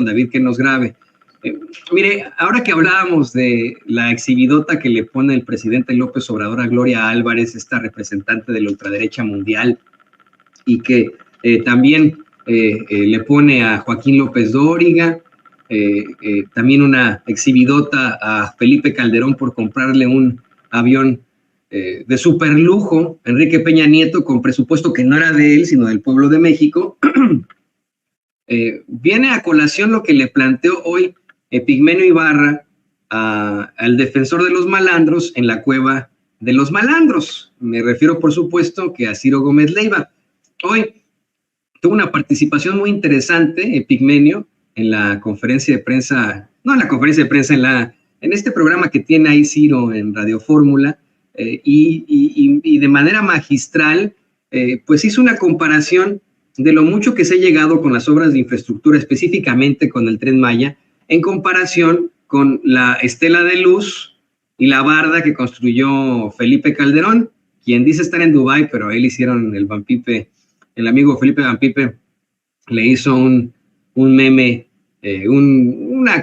David que nos grabe. Mire, ahora que hablábamos de la exhibidota que le pone el presidente López Obrador a Gloria Álvarez, esta representante de la ultraderecha mundial, y que también le pone a Joaquín López Dóriga, también una exhibidota a Felipe Calderón por comprarle un avión de superlujo, Enrique Peña Nieto, con presupuesto que no era de él, sino del pueblo de México. Viene a colación lo que le planteó hoy Epigmenio Ibarra al defensor de los malandros en la cueva de los malandros. Me refiero, por supuesto, que a Ciro Gómez Leiva. Hoy tuvo una participación muy interesante, Epigmenio, en la conferencia de prensa, no en la conferencia de prensa, en este programa que tiene ahí Ciro en Radio Fórmula, y de manera magistral, pues hizo una comparación de lo mucho que se ha llegado con las obras de infraestructura, específicamente con el Tren Maya, en comparación con la estela de luz y la barda que construyó Felipe Calderón, quien dice estar en Dubái, pero a él hicieron el Van Pipe, el amigo Felipe Van Pipe le hizo un meme,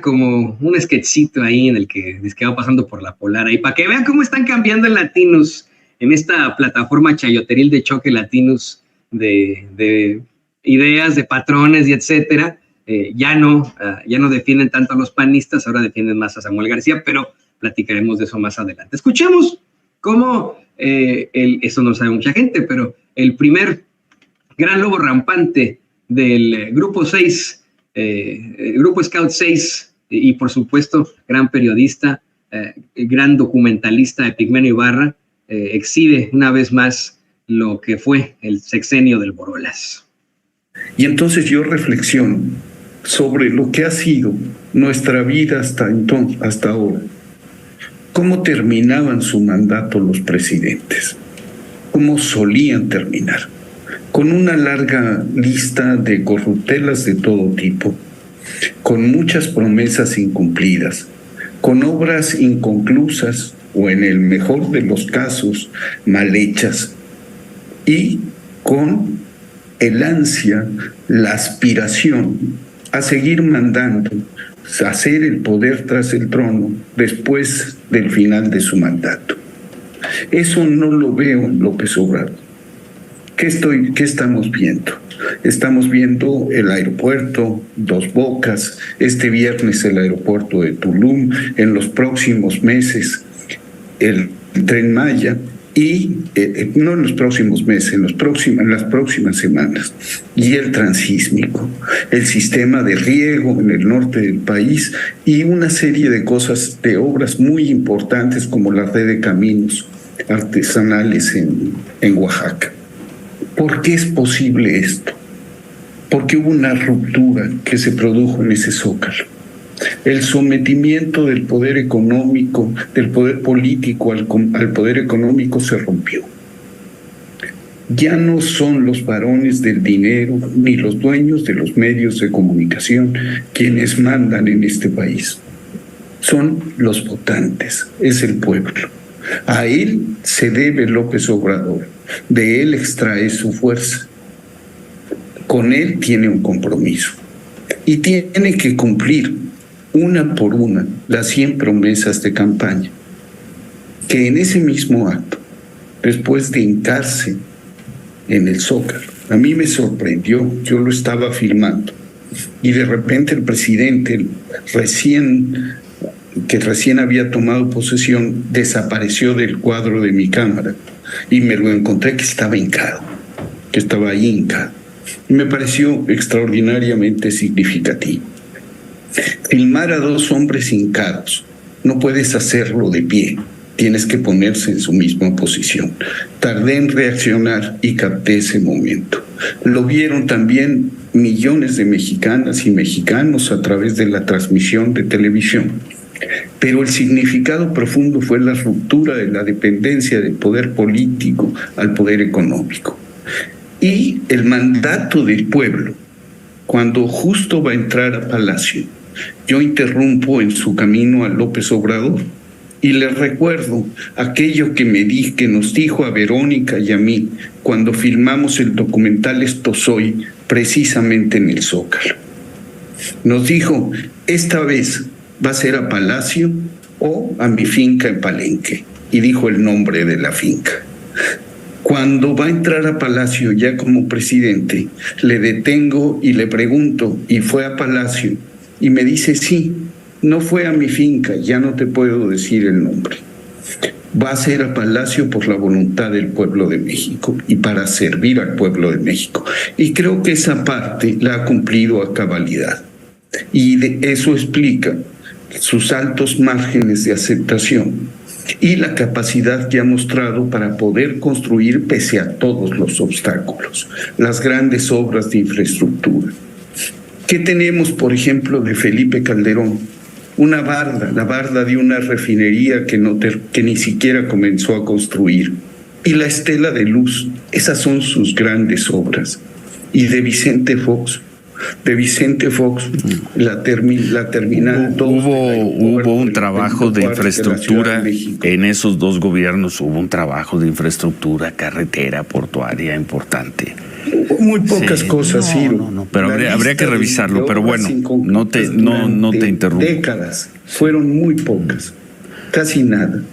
como un sketchito ahí en el que dice que va pasando por la Polar ahí, para que vean cómo están cambiando en Latinus, en esta plataforma chayoteril de choque Latinus, de ideas, de patrones y etcétera. Ya no defienden tanto a los panistas, ahora defienden más a Samuel García, pero platicaremos de eso más adelante. Escuchemos cómo, eso no lo sabe mucha gente, pero el primer gran lobo rampante del Grupo 6, Grupo Scout 6, y por supuesto, gran periodista, gran documentalista, Epigmenio Ibarra, exhibe una vez más lo que fue el sexenio del Borolas. Y entonces yo reflexiono sobre lo que ha sido nuestra vida hasta ahora. ¿Cómo terminaban su mandato los presidentes? ¿Cómo solían terminar? Con una larga lista de corruptelas de todo tipo, con muchas promesas incumplidas, con obras inconclusas o, en el mejor de los casos, mal hechas, y con el ansia, la aspiración a seguir mandando, a hacer el poder tras el trono después del final de su mandato. Eso no lo veo en López Obrador. ¿Qué estamos viendo? Estamos viendo el aeropuerto Dos Bocas, este viernes el aeropuerto de Tulum, en los próximos meses el Tren Maya, y no en los próximos meses, en las próximas semanas, y el transísmico, el sistema de riego en el norte del país, y una serie de cosas, de obras muy importantes como la red de caminos artesanales en Oaxaca. ¿Por qué es posible esto? Porque hubo una ruptura que se produjo en ese zócalo. El sometimiento del poder económico, del poder político al poder económico se rompió. Ya no son los varones del dinero ni los dueños de los medios de comunicación quienes mandan en este país. Son los votantes, es el pueblo. A él se debe López Obrador, de él extrae su fuerza. Con él tiene un compromiso y tiene que cumplir una por una las 100 promesas de campaña, que en ese mismo acto, después de hincarse en el Zócalo, a mí me sorprendió, yo lo estaba filmando, y de repente el presidente, que recién había tomado posesión, desapareció del cuadro de mi cámara, y me lo encontré que estaba hincado, que estaba ahí hincado, y me pareció extraordinariamente significativo. Filmar a dos hombres hincados, no puedes hacerlo de pie, tienes que ponerse en su misma posición. Tardé en reaccionar y capté ese momento. Lo vieron también millones de mexicanas y mexicanos a través de la transmisión de televisión. Pero el significado profundo fue la ruptura de la dependencia del poder político al poder económico. Y el mandato del pueblo, cuando justo va a entrar a Palacio, yo interrumpo en su camino a López Obrador y le recuerdo aquello que nos dijo a Verónica y a mí cuando filmamos el documental Esto Soy, precisamente en el Zócalo. Nos dijo, esta vez va a ser a Palacio o a mi finca en Palenque. Y dijo el nombre de la finca. Cuando va a entrar a Palacio ya como presidente, le detengo y le pregunto, ¿y fue a Palacio? Y me dice, sí, no fue a mi finca, ya no te puedo decir el nombre. Va a ser a Palacio por la voluntad del pueblo de México y para servir al pueblo de México. Y creo que esa parte la ha cumplido a cabalidad. Y eso explica sus altos márgenes de aceptación y la capacidad que ha mostrado para poder construir pese a todos los obstáculos, las grandes obras de infraestructura. ¿Qué tenemos, por ejemplo, de Felipe Calderón? Una barda, la barda de una refinería que ni siquiera comenzó a construir. Y la estela de luz, esas son sus grandes obras. Y de Vicente Fox, la terminal. Hubo un trabajo de infraestructura en esos dos gobiernos, hubo un trabajo de infraestructura, carretera, portuaria importante. Muy pocas cosas, Ciro. No, pero habría que revisarlo, pero bueno, no te interrumpo. Décadas, fueron muy pocas, casi nada.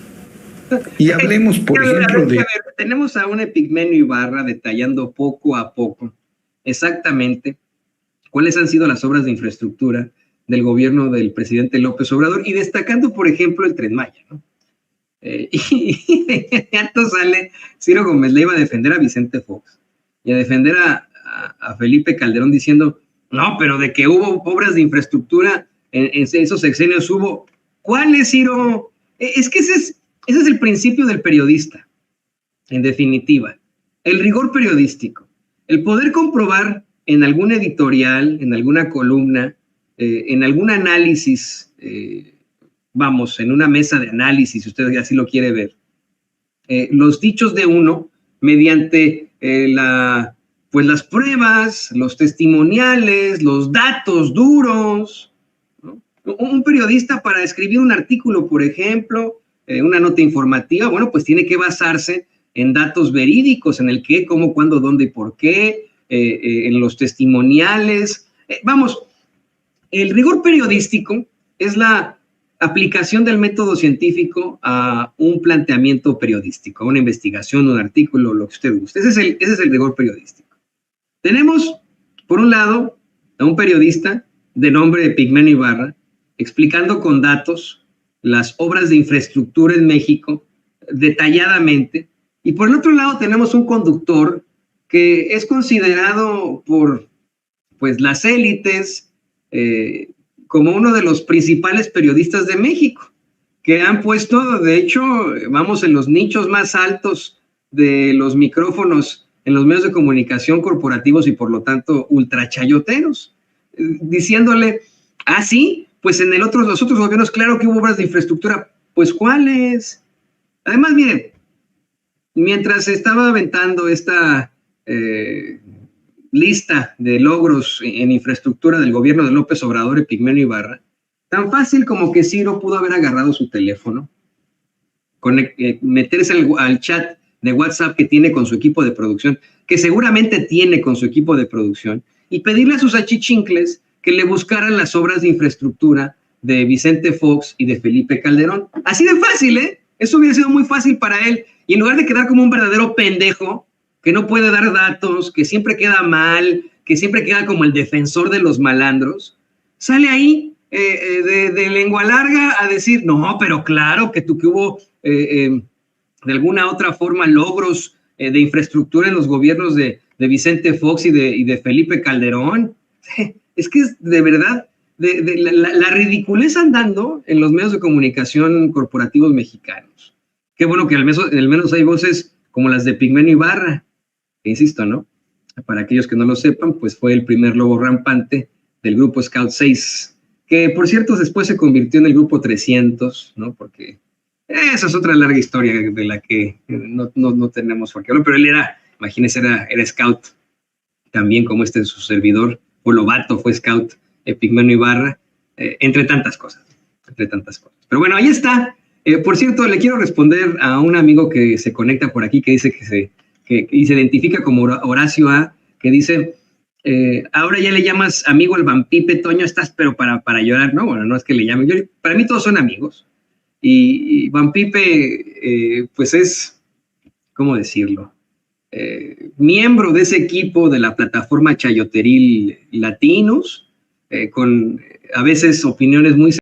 Y hablemos, por ejemplo, de... Tenemos a un Epigmenio Ibarra detallando poco a poco exactamente cuáles han sido las obras de infraestructura del gobierno del presidente López Obrador y destacando, por ejemplo, el Tren Maya, ¿no? Y de inmediato sale Ciro Gómez Leiva a defender a Vicente Fox y a defender a Felipe Calderón diciendo, no, pero de que hubo obras de infraestructura en esos sexenios hubo. ¿Cuáles, Ciro? Es que ese es el principio del periodista, en definitiva. El rigor periodístico, el poder comprobar en algún editorial, en alguna columna, en algún análisis, en una mesa de análisis, si usted así lo quiere ver, los dichos de uno mediante las pruebas, los testimoniales, los datos duros, ¿no? Un periodista para escribir un artículo, por ejemplo, una nota informativa, bueno, pues tiene que basarse en datos verídicos, en el qué, cómo, cuándo, dónde y por qué, en los testimoniales. El rigor periodístico es la aplicación del método científico a un planteamiento periodístico, a una investigación, un artículo, lo que usted guste. Ese es el rigor periodístico. Tenemos, por un lado, a un periodista de nombre Epigmenio Ibarra, explicando con datos las obras de infraestructura en México detalladamente, y por el otro lado tenemos un conductor que es considerado por las élites como uno de los principales periodistas de México, que han puesto, de hecho, en los nichos más altos de los micrófonos en los medios de comunicación corporativos y por lo tanto ultrachayoteros, diciéndole, sí, pues en los otros gobiernos, claro que hubo obras de infraestructura, pues ¿cuáles? Además, miren, mientras estaba aventando esta lista de logros en infraestructura del gobierno de López Obrador, Epigmenio Ibarra, tan fácil como que Ciro pudo haber agarrado su teléfono, meterse al chat de WhatsApp que tiene con su equipo de producción, que seguramente tiene con su equipo de producción, y pedirle a sus achichincles que le buscaran las obras de infraestructura de Vicente Fox y de Felipe Calderón. Así de fácil, ¿eh? Eso hubiera sido muy fácil para él. Y en lugar de quedar como un verdadero pendejo, que no puede dar datos, que siempre queda mal, que siempre queda como el defensor de los malandros, sale ahí de lengua larga a decir, no, pero claro que hubo de alguna otra forma logros de infraestructura en los gobiernos de Vicente Fox y de Felipe Calderón. Es que es de verdad, la ridiculez andando en los medios de comunicación corporativos mexicanos. Qué bueno que al menos hay voces como las de Epigmenio Ibarra, que insisto, ¿no? Para aquellos que no lo sepan, pues fue el primer lobo rampante del grupo Scout 6, que por cierto después se convirtió en el grupo 300, ¿no? Porque esa es otra larga historia de la que no tenemos por qué hablar, pero él imagínense, era Scout, también como su servidor, o Lobato fue Scout, Epigmenio Ibarra, entre tantas cosas. Pero bueno, ahí está. Por cierto, le quiero responder a un amigo que se conecta por aquí, que dice y se identifica como Horacio A, que dice, Ahora ya le llamas amigo al Van Pipe, Toño, estás pero para llorar, ¿no? Bueno, no es que le llame, para mí todos son amigos. Y Van Pipe, pues es, ¿cómo decirlo? Miembro de ese equipo de la plataforma Chayoteril Latinos, con a veces opiniones muy